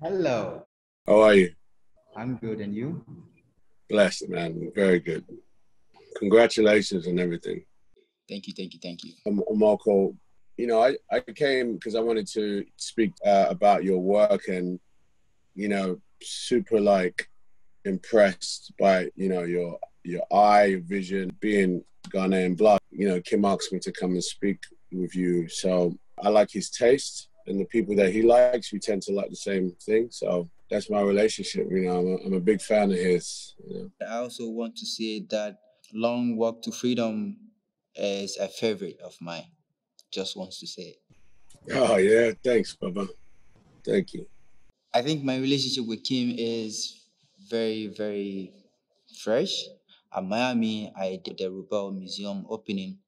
Hello, How are you? I'm good, and you? Blessed, man. Very good. Congratulations and everything. Thank you, thank you, thank you. Amoako, I came because I wanted to speak about your work and, super like impressed by, your eye, your vision, being Ghanaian blood. Kim asked me to come and speak with you. So I like his taste and the people that he likes, we tend to like the same thing. So that's my relationship. I'm a big fan of his. I also want to say that Long Walk to Freedom is a favorite of mine. Just wants to say it. Oh, yeah. Thanks, Baba. Thank you. I think my relationship with Kim is very, very fresh. At Miami, I did the Rebel Museum opening.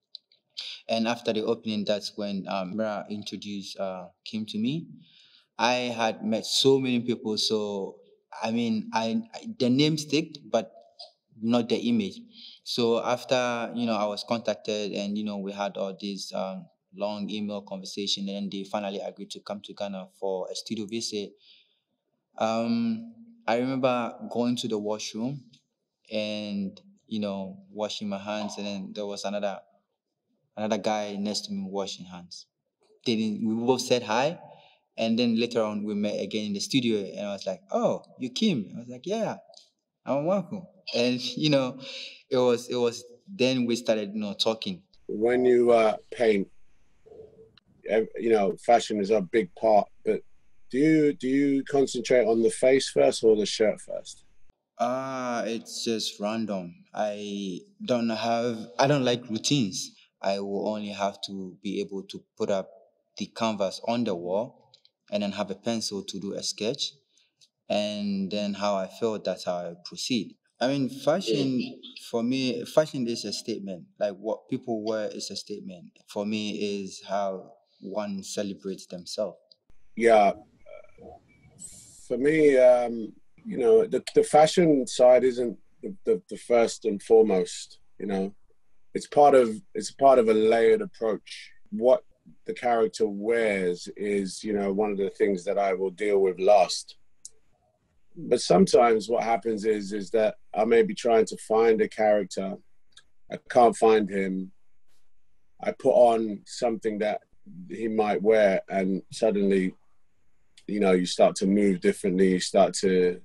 And after the opening, that's when Mira introduced Kim to me. I had met so many people, so the name sticked, but not the image. So after I was contacted, and we had all these long email conversation, and they finally agreed to come to Ghana for a studio visit. I remember going to the washroom and washing my hands, and then there was another guy next to me washing hands. We both said hi, and then later on we met again in the studio, and I was like, "Oh, you Kim?" I was like, "Yeah, I'm welcome." And it was then we started talking. When you paint, fashion is a big part, but do you concentrate on the face first or the shirt first? It's just random. I don't like routines. I will only have to be able to put up the canvas on the wall and then have a pencil to do a sketch, and then how I feel, that's how I proceed. I mean, fashion, for me, fashion is a statement. Like what people wear is a statement. For me, is how one celebrates themselves. Yeah, for me, the fashion side isn't the first and foremost. It's part of a layered approach. What the character wears is, one of the things that I will deal with last. But sometimes what happens is that I may be trying to find a character, I can't find him. I put on something that he might wear, and suddenly, you start to move differently. You start to,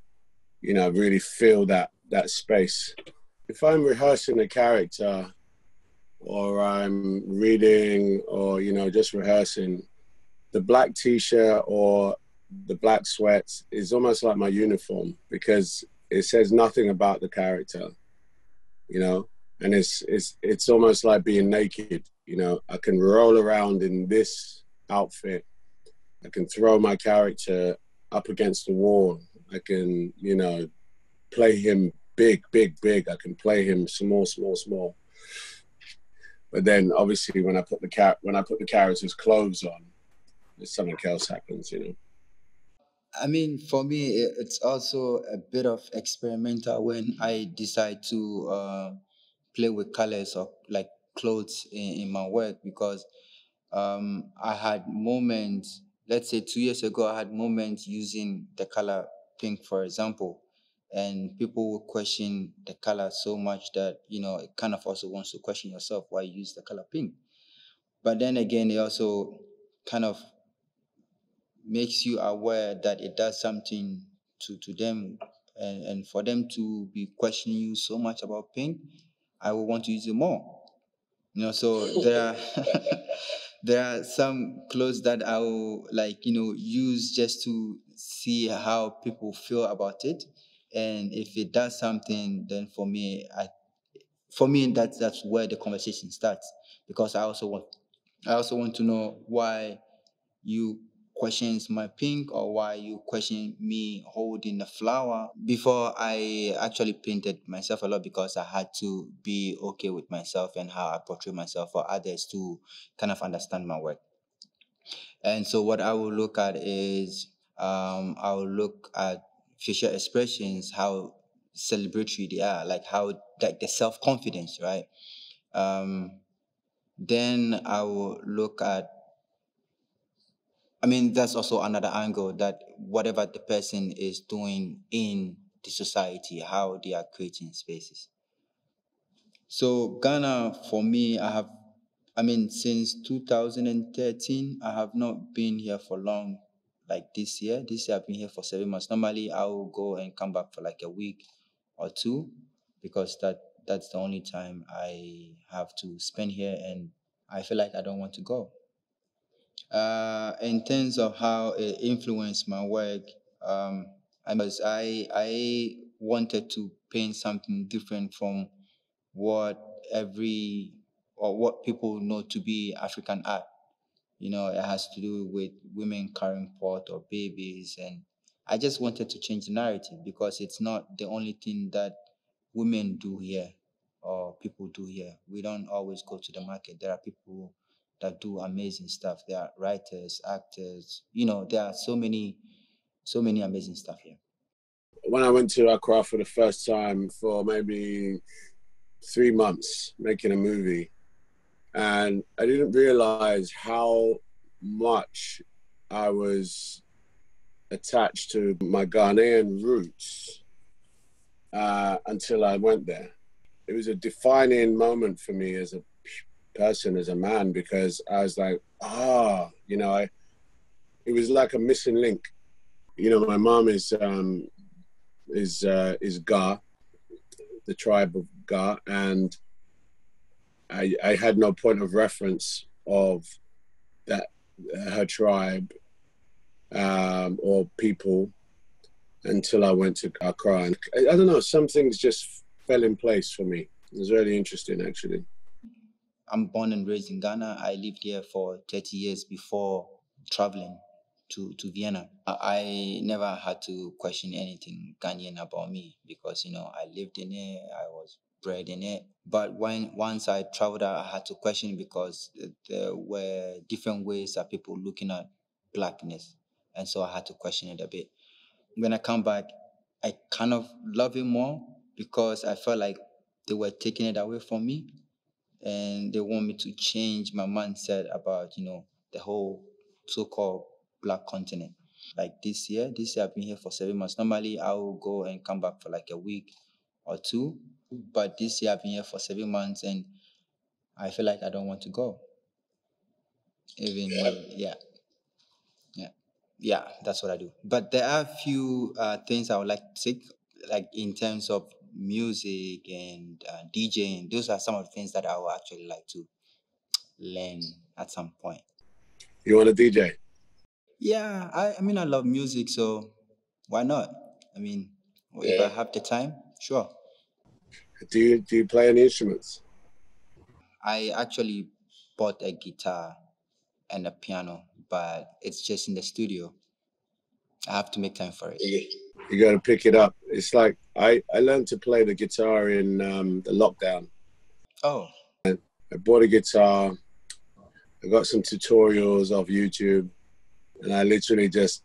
really feel that space. If I'm rehearsing a character, or I'm reading, or just rehearsing, the black t-shirt or the black sweats is almost like my uniform because it says nothing about the character, and it's almost like being naked. I can roll around in this outfit. I can throw my character up against the wall. I can, play him big, big, big. I can play him small, small, small. But then obviously when I put the character's clothes on, something else happens. I mean, for me, it's also a bit of experimental when I decide to play with colors or like clothes in my work, because I had moments, let's say 2 years ago, I had moments using the color pink, for example, and people would question the color so much that, it kind of also wants to question yourself why you use the color pink. But then again, it also kind of makes you aware that it does something to them, and for them to be questioning you so much about pink, I will want to use it more. So there are there are some clothes that I will like use just to see how people feel about it, and if it does something, then for me that's where the conversation starts, because I also want to know why you questions my pink, or why you question me holding the flower. Before, I actually painted myself a lot because I had to be okay with myself and how I portray myself for others to kind of understand my work. And so what I will look at is I will look at facial expressions, how celebratory they are, like how like the self-confidence, right? um, then I will look at I mean, that's also another angle that whatever the person is doing in the society, how they are creating spaces. So Ghana, for me, I mean, since 2013, I have not been here for long. Like this year, I've been here for 7 months. Normally, I will go and come back for like a week or two, because that's the only time I have to spend here, and I feel like I don't want to go. In terms of how it influenced my work, because I wanted to paint something different from what every or what people know to be African art. It has to do with women carrying pot or babies, and I just wanted to change the narrative because it's not the only thing that women do here or people do here. We don't always go to the market. There are people that do amazing stuff. There are writers, actors. There are so many amazing stuff here. When I went to Accra for the first time for maybe 3 months making a movie, and I didn't realize how much I was attached to my Ghanaian roots until I went there. It was a defining moment for me as a person, as a man, because I was like, it was like a missing link. My mom is Ga, the tribe of Ga, and I had no point of reference of that her tribe or people until I went to Accra. And I don't know, some things just fell in place for me. It was really interesting, actually. I'm born and raised in Ghana. I lived here for 30 years before traveling to Vienna. I never had to question anything Ghanaian about me because, I lived in it, I was bred in it. But once I traveled out, I had to question because there were different ways that people looking at blackness. And so I had to question it a bit. When I come back, I kind of love it more because I felt like they were taking it away from me, and they want me to change my mindset about the whole so-called black continent. Like this year I've been here for 7 months. Normally I will go and come back for like a week or two, but this year I've been here for 7 months, and I feel like I don't want to go. Even yeah, yeah, yeah, that's what I do. But there are a few things I would like to take, like in terms of music and DJing. Those are some of the things that I would actually like to learn at some point. You want a DJ? Yeah, I mean, I love music, so why not? I mean, if I have the time, sure. Do you play any instruments? I actually bought a guitar and a piano, but it's just in the studio. I have to make time for it. You got to pick it up. It's like I learned to play the guitar in the lockdown. Oh, I bought a guitar. I got some tutorials off YouTube, and I literally just,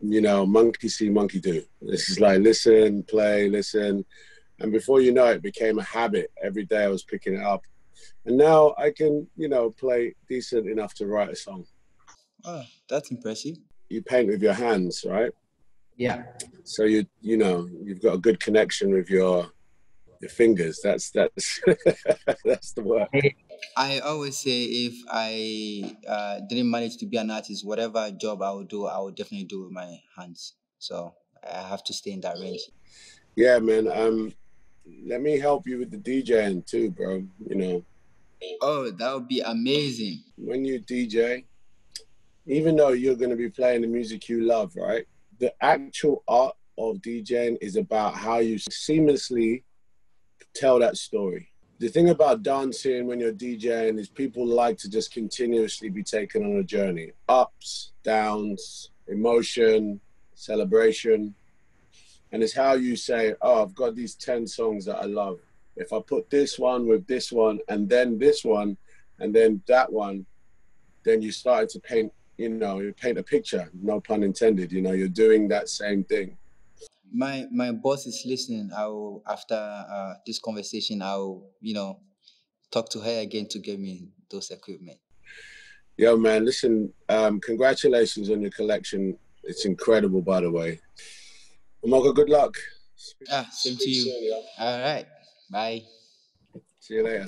monkey see, monkey do. This is like listen, play, listen, and before you know it, became a habit. Every day I was picking it up, and now I can, play decent enough to write a song. oh, that's impressive. You paint with your hands, right? Yeah. So you've got a good connection with your fingers. That's that's the work. I always say if I didn't manage to be an artist, whatever job I would do, I would definitely do with my hands. So I have to stay in that range. Yeah, man. Let me help you with the DJing too, bro. Oh, that would be amazing. When you DJ, even though you're going to be playing the music you love, right? The actual art of DJing is about how you seamlessly tell that story. The thing about dancing when you're DJing is people like to just continuously be taken on a journey. Ups, downs, emotion, celebration. And it's how you say, oh, I've got these 10 songs that I love. If I put this one with this one, and then this one, and then that one, then you started to paint, you paint a picture, no pun intended, you're doing that same thing. My boss is listening. I will, after this conversation, I will talk to her again to get me those equipment. Yo, man, listen, congratulations on your collection. It's incredible, by the way. Amoako, good luck. Same to you. Soon, yeah. All right. Bye. See you later.